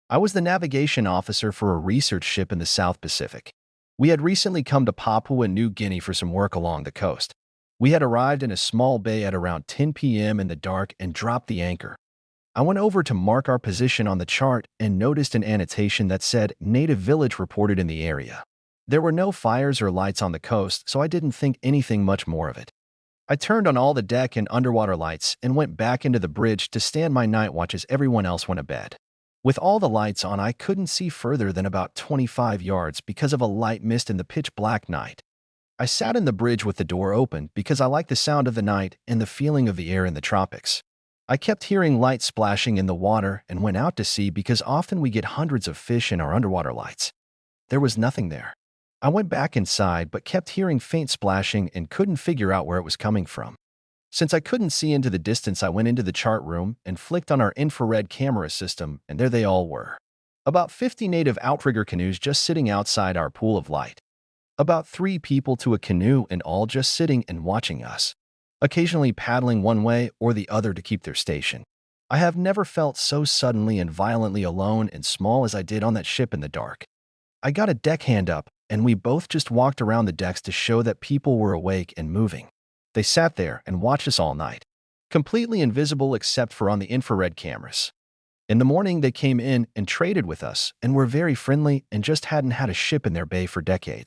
I was the navigation officer for a research ship in the South Pacific. We had recently come to Papua New Guinea for some work along the coast. We had arrived in a small bay at around 10 p.m. in the dark and dropped the anchor. I went over to mark our position on the chart and noticed an annotation that said native village reported in the area. There were no fires or lights on the coast, so I didn't think anything much more of it. I turned on all the deck and underwater lights and went back into the bridge to stand my night watch as everyone else went to bed. With all the lights on, I couldn't see further than about 25 yards because of a light mist in the pitch-black night. I sat in the bridge with the door open because I liked the sound of the night and the feeling of the air in the tropics. I kept hearing lights splashing in the water and went out to sea because often we get hundreds of fish in our underwater lights. There was nothing there. I went back inside but kept hearing faint splashing and couldn't figure out where it was coming from. Since I couldn't see into the distance, I went into the chart room and flicked on our infrared camera system, and there they all were. About 50 native outrigger canoes just sitting outside our pool of light. About 3 people to a canoe and all just sitting and watching us, occasionally paddling one way or the other to keep their station. I have never felt so suddenly and violently alone and small as I did on that ship in the dark. I got a deckhand up, and we both just walked around the decks to show that people were awake and moving. They sat there and watched us all night, completely invisible except for on the infrared cameras. In the morning, they came in and traded with us and were very friendly and just hadn't had a ship in their bay for decades.